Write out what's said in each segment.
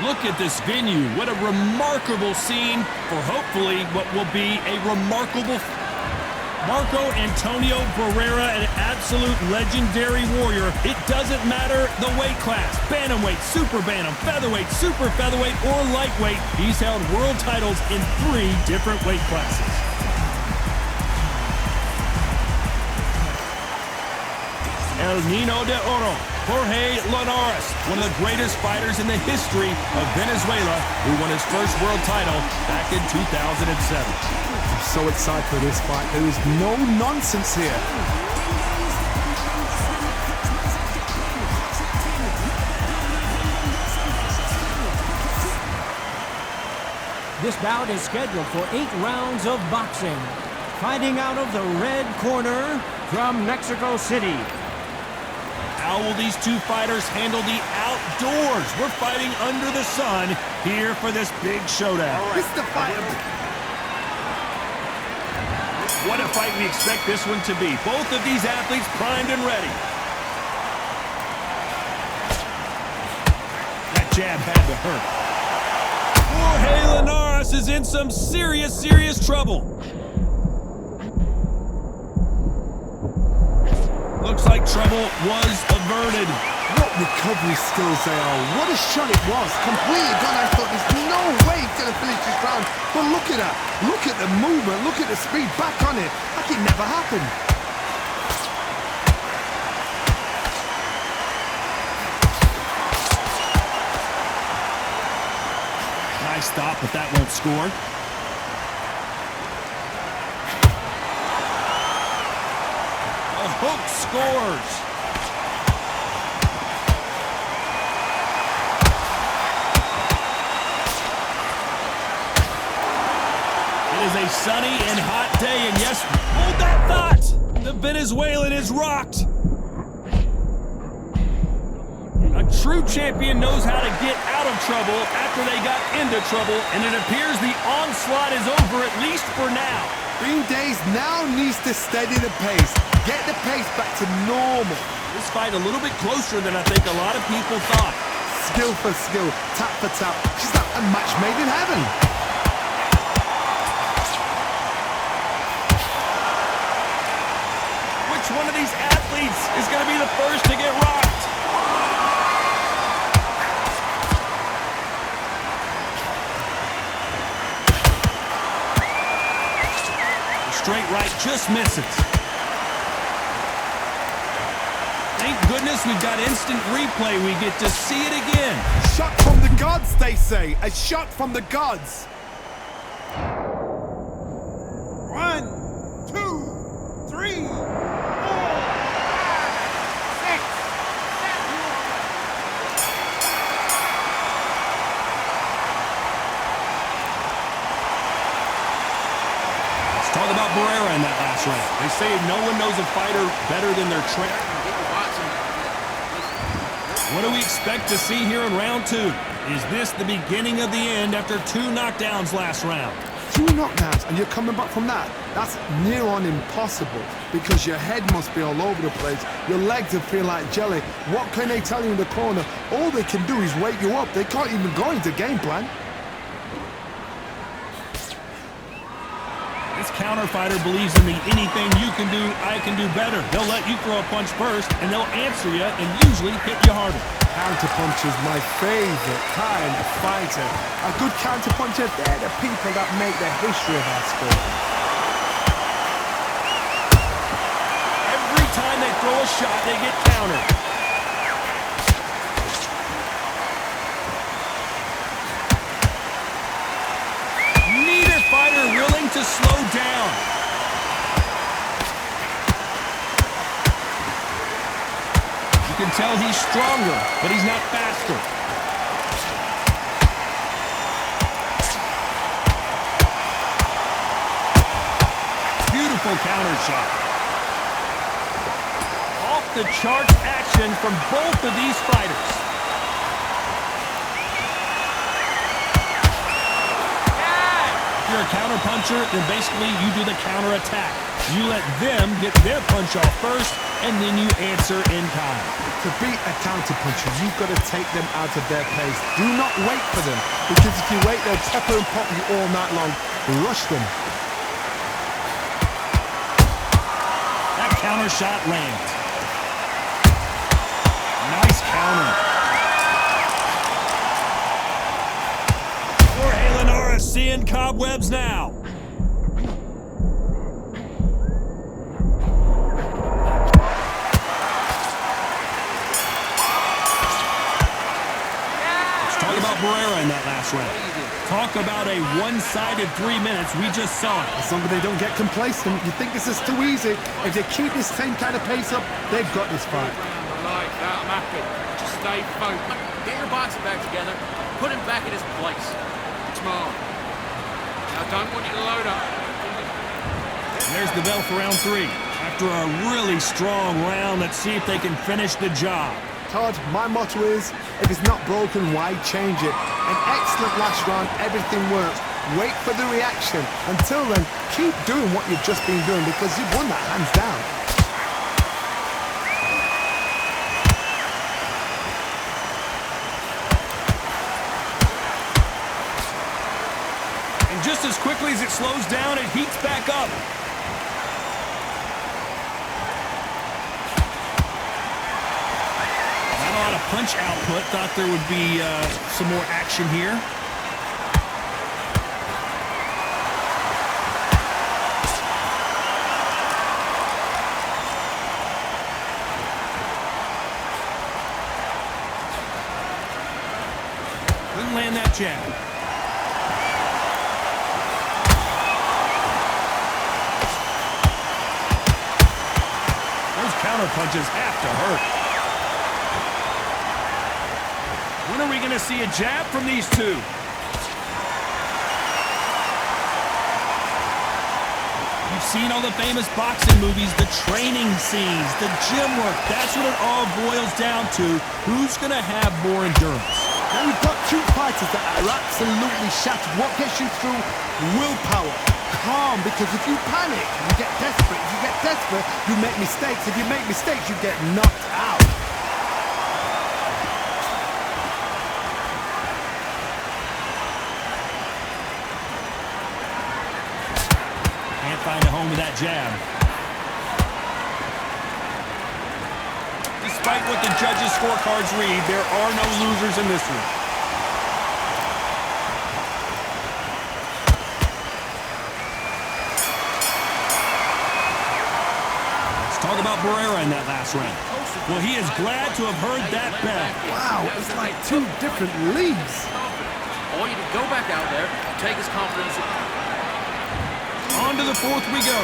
Look at this venue. What a remarkable scene for hopefully what will be a remarkable... Marco Antonio Barrera, an absolute legendary warrior. It doesn't matter the weight class. Bantamweight, super bantam, featherweight, super featherweight, or lightweight. He's held world titles in 3 different weight classes. El Nino de Oro, Jorge Linares, one of the greatest fighters in the history of Venezuela, who won his first world title back in 2007. I'm so excited for this fight. There is no nonsense here. This bout is scheduled for 8 rounds of boxing. Fighting out of the red corner from Mexico City. How will these two fighters handle the outdoors? We're fighting under the sun here for this big showdown. This is the fight. What a fight we expect this one to be. Both of these athletes primed and ready. That jab had to hurt. Jorge Linares is in some serious trouble. Looks like trouble was averted. What recovery skills they are. What a shot it was. Completely gone. I thought there's no way he's going to finish this round. But look at that. Look at the movement. Look at the speed. Back on it. Like it never happened. Nice stop, but that won't score. A hook scores. It is a sunny and hot day, and yes, hold that thought! The Venezuelan is rocked. A true champion knows how to get out of trouble after they got into trouble, and it appears the onslaught is over, at least for now. Green Days now needs to steady the pace. Get the pace back to normal. This fight a little bit closer than I think a lot of people thought. Skill for skill, tap for tap. She's like a match made in heaven. Which one of these athletes is going to be the first to get rocked? The straight right just misses. Thank goodness we've got instant replay. We get to see it again. Shot from the gods, they say. A shot from the gods. 1, 2, 3, 4, 6, 7. Let's talk about Barrera in that last round. They say no one knows a fighter better than their trainer. What do we expect to see here in round 2? Is this the beginning of the end after 2 knockdowns last round? 2 knockdowns and you're coming back from that. That's near on impossible because your head must be all over the place. Your legs will feel like jelly. What can they tell you in the corner? All they can do is wake you up. They can't even go into game plan. This counter fighter believes in the anything you can do, I can do better. They'll let you throw a punch first, and they'll answer you and usually hit you harder. Counterpunch is my favorite kind of fighter. A good counterpuncher, they're the people that make the history of our sport. Every time they throw a shot, they get countered. Neither fighter willing to slow down. You can tell he's stronger, but he's not faster. Beautiful counter shot. Off the charts action from both of these fighters. you're a counter-puncher, then basically you do the counter-attack. You let them get their punch off first, and then you answer in kind. To beat a counter-puncher, you've got to take them out of their pace. Do not wait for them, because if you wait, they'll pepper and pop you all night long. Rush them. That counter shot lands. Nice counter. Jorge Linares seeing cobwebs now. Let's talk about Barrera in that last round. Talk about a one-sided 3 minutes. We just saw it. As long as they don't get complacent, you think this is too easy. If they keep this same kind of pace up, they've got this fight. I like that. I'm happy. Just stay focused. Get your boxing bag together. Put him back in his place. Smart. I don't want you to load up. There's the bell for round 3. After a really strong round, let's see if they can finish the job. Todd, my motto is, if it's not broken, why change it? An excellent last round, everything works. Wait for the reaction. Until then, keep doing what you've just been doing because you've won that hands down. And just as quickly as it slows down, it heats back up. Punch output. Thought there would be some more action here. Couldn't land that jab. Those counter punches have to hurt. When are we going to see a jab from these two? You've seen all the famous boxing movies, the training scenes, the gym work. That's what it all boils down to. Who's going to have more endurance? Now you've got two fighters that are absolutely shattered. What gets you through? Willpower. Calm, because if you panic, you get desperate. If you get desperate, you make mistakes. If you make mistakes, you get knocked out. Find a home with that jab. Despite what the judges' scorecards read, there are no losers in this one. Let's talk about Barrera in that last round. Well, he is glad to have heard that bell. Wow, it's like two different leagues. I want you to go back out there and take his confidence. On to the fourth we go.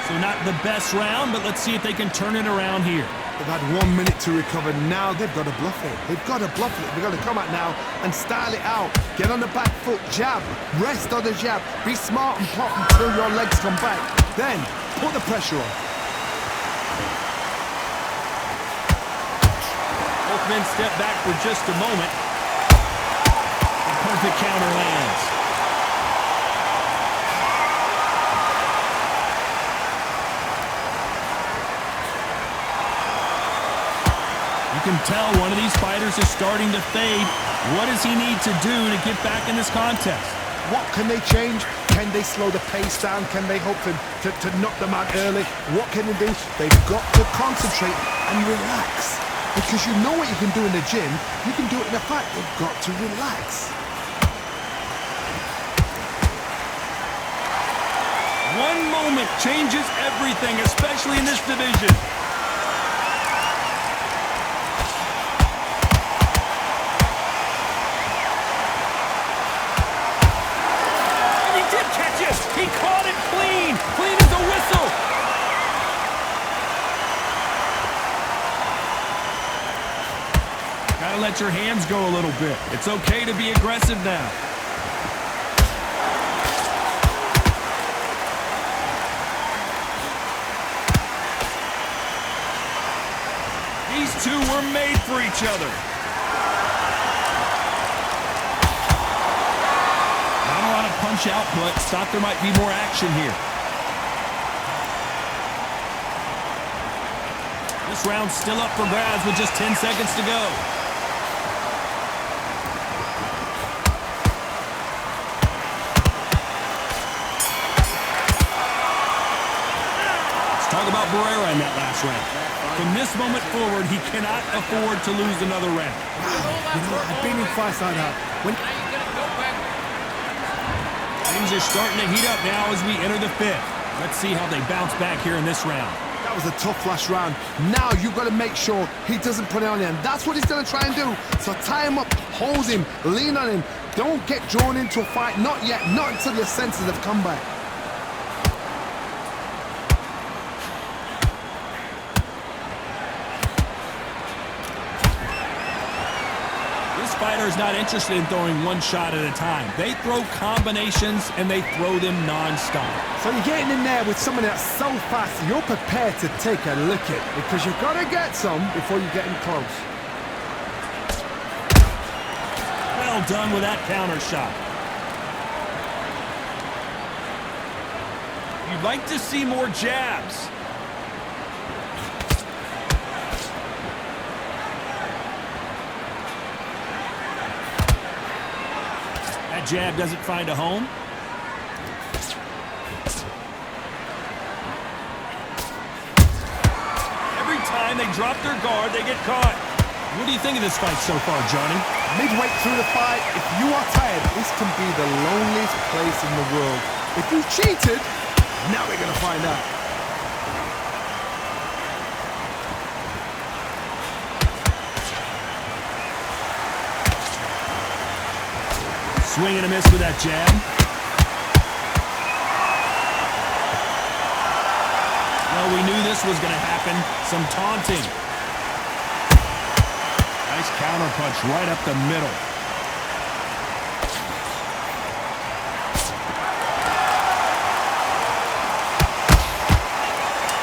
So not the best round, but let's see if they can turn it around here. They've had 1 minute to recover. Now they've got to bluff it. They've got to bluff it. They've got to come out now and style it out. Get on the back foot, jab, rest on the jab. Be smart and pop until your legs come back. Then put the pressure on. Both men step back for just a moment. A perfect counter lands. You can tell one of these fighters is starting to fade. What does he need to do to get back in this contest? What can they change? Can they slow the pace down? Can they hope to knock them out early? What can they do? They've got to concentrate and relax. Because you know what you can do in the gym, you can do it in a fight. They've got to relax. One moment changes everything, especially in this division. He caught it clean! Clean as a whistle! Gotta let your hands go a little bit. It's okay to be aggressive now. These two were made for each other. Not a lot of punch output. Thought there might be more action here. This round's still up for grabs with just 10 seconds to go. Let's talk about Barrera in that last round. From this moment forward, he cannot afford to lose another round. You know, I've been in fights like that. When Now you gotta go back. Things are starting to heat up now as we enter the fifth. Let's see how they bounce back here in this round. that was a tough last round. Now you've got to make sure he doesn't put it on you, and that's what he's going to try and do. So tie him up, hold him, lean on him. Don't get drawn into a fight. Not yet. Not until your senses have come back. This fighter is not interested in throwing one shot at a time. They throw combinations, and they throw them non-stop. So you're getting in there with someone that's so fast, you're prepared to take a lick it, because you've got to get some before you get in close. Well done with that counter shot. You'd like to see more jabs. That jab doesn't find a home. Every time they drop their guard, they get caught. What do you think of this fight so far, Johnny? Midway through the fight, if you are tired, this can be the loneliest place in the world. If you cheated, now we're going to find out. Swing and a miss with that jab. Well, we knew this was going to happen. Some taunting. Nice counter punch right up the middle.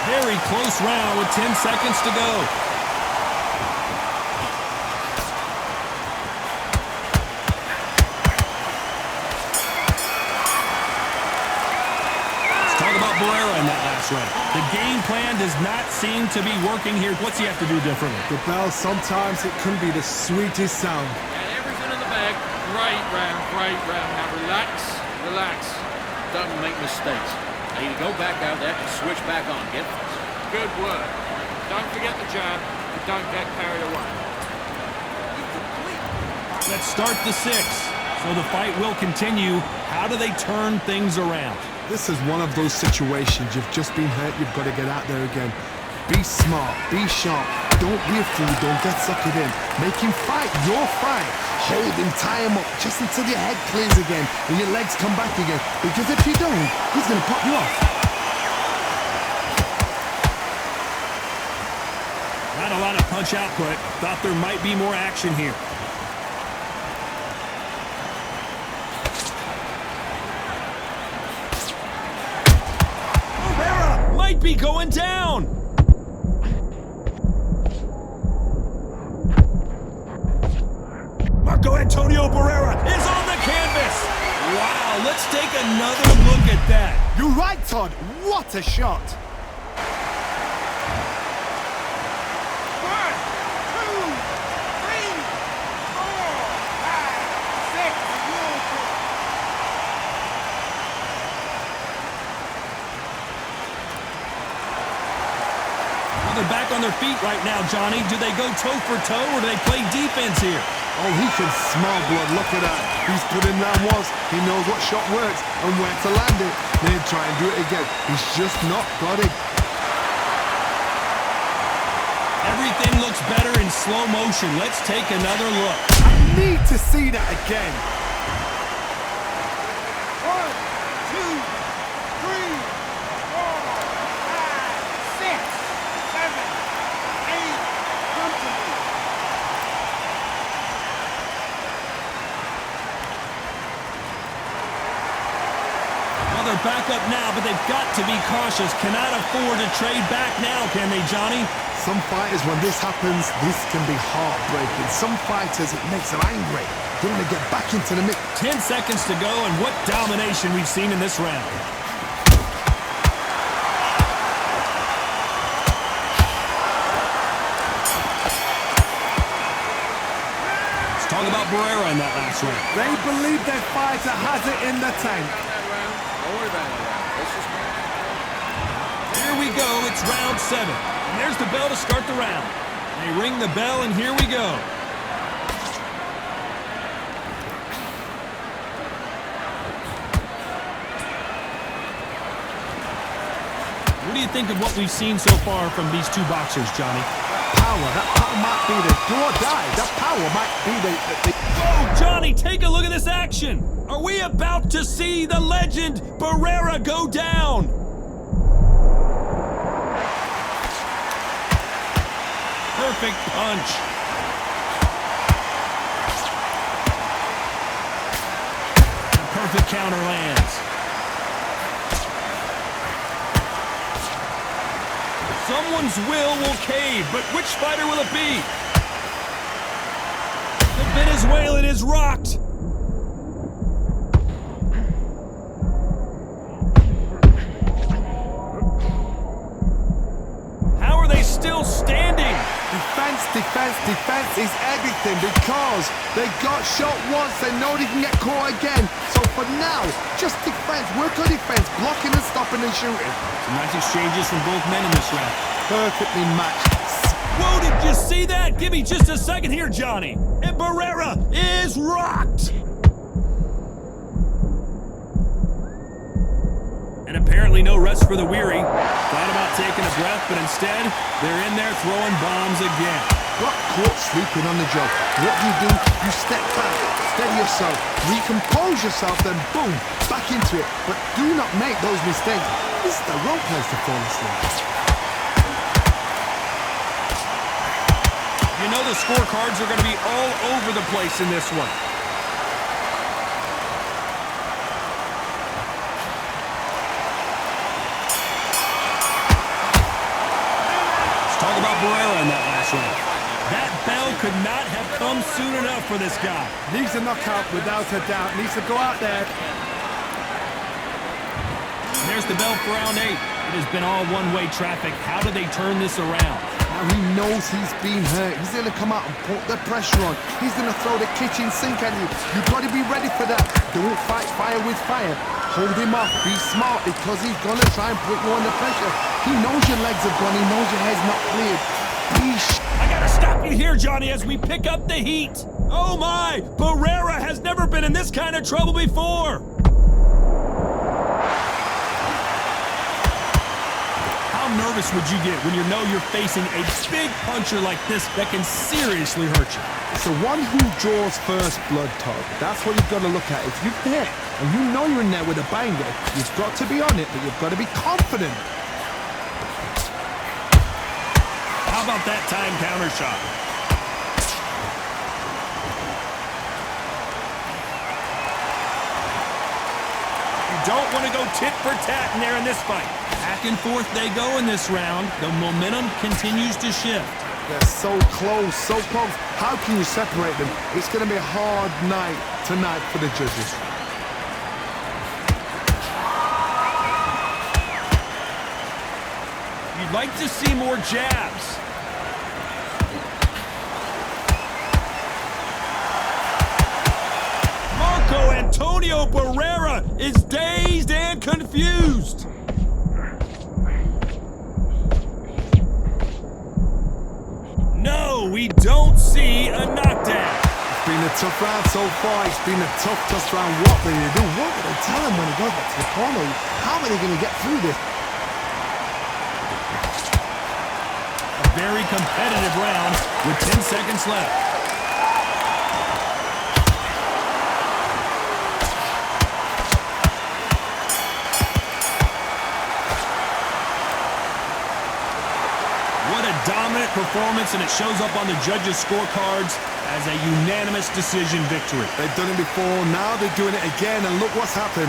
Very close round with 10 seconds to go. Barrera in that last round. The game plan does not seem to be working here. What's he have to do differently? The bell, sometimes it can be the sweetest sound. Got everything in the bag. Great round, great round. Now relax, relax. Don't make mistakes. Now you go back out there and switch back on. Get good work. Don't forget the jab and don't get carried away. Let's start the sixth. So the fight will continue. How do they turn things around? This is one of those situations. You've just been hurt. You've got to get out there again. Be smart. Be sharp. Don't be a fool. Don't get suckered in. Make him fight your fight. Hold him. Tie him up just until your head clears again and your legs come back again. Because if you don't, he's going to pop you off. Not a lot of punch output. Thought there might be more action here. Might be going down. Marco Antonio Barrera is on the canvas. Wow, let's take another look at that. You're right, Todd. What a shot. 1, 2, 3, 4, 5, 6. They're back on their feet right now, Johnny. Do they go toe for toe or do they play defense here? Oh, he can smell blood. Look at that. He's put in round once. He knows what shot works and where to land it. Then try and do it again. He's just not got it. Everything looks better in slow motion. Let's take another look. I need to see that again. 1, 2, 3, 4, 5, 6, 7, 8. Come to me. Well, they're back up now, but they've got to be cautious. Cannot afford to trade back now, can they, Johnny? Some fighters, when this happens, this can be heartbreaking. Some fighters, it makes them angry. They want to get back into the mix. 10 seconds to go, and what domination we've seen in this round. Let's talk about Barrera in that last round. They believe their fighter has it in the tank. Don't worry about it. Let's just Here we go, it's round 7. And there's the bell to start the round. They ring the bell, and here we go. What do you think of what we've seen so far from these two boxers, Johnny? Power, that power might be the do or die. That power might be the Oh, Johnny, take a look at this action. Are we about to see the legend Barrera go down? Perfect punch. A perfect counter lands. Someone's will cave, but which fighter will it be? The Venezuelan is rocked. How are they still standing? Defense is everything because they got shot once, they know they can get caught again. So for now, just defense, work on defense, blocking and stopping and shooting. Some nice exchanges from both men in this round. Perfectly matched. Whoa, did you see that? Give me just a second here, Johnny. And Barrera is rocked. And apparently no rest for the weary. Thought about taking a breath, but instead, they're in there throwing bombs again. Got caught sleeping on the job. What do? You step back, steady yourself, recompose yourself, then boom, back into it. But do not make those mistakes. This is the wrong place to fall asleep. You know the scorecards are going to be all over the place in this one. Let's talk about Barrera in that last round. That bell could not have come soon enough for this guy. Needs a knockout without a doubt. Needs to go out there. And there's the bell for round 8. It has been all one-way traffic. How do they turn this around? Now he knows he's been hurt. He's going to come out and put the pressure on. He's going to throw the kitchen sink at you. You've got to be ready for that. Don't fight fire with fire. Hold him off. Be smart because he's going to try and put you under pressure. He knows your legs are gone. He knows your head's not cleared. I got to stop you here, Johnny, as we pick up the heat. Oh, my. Barrera has never been in this kind of trouble before. How nervous would you get when you know you're facing a big puncher like this that can seriously hurt you? It's the one who draws first blood, Todd. That's what you've got to look at. If you're there and you know you're in there with a banger, you've got to be on it, but you've got to be confident. How about that time counter shot? You don't want to go tit for tat in there in this fight. Back and forth they go in this round. The momentum continues to shift. They're so close, so close. How can you separate them? It's going to be a hard night tonight for the judges. You'd like to see more jabs. Marco Antonio Barrera is dazed and confused. No, we don't see a knockdown. It's been a tough round so far. It's been a tough round. What will they do? What will they tell him when he goes back to the corner? How are they going to get through this? A very competitive round with 10 seconds left. What a dominant performance, and it shows up on the judges' scorecards as a unanimous decision victory. They've done it before, now they're doing it again, and look what's happened.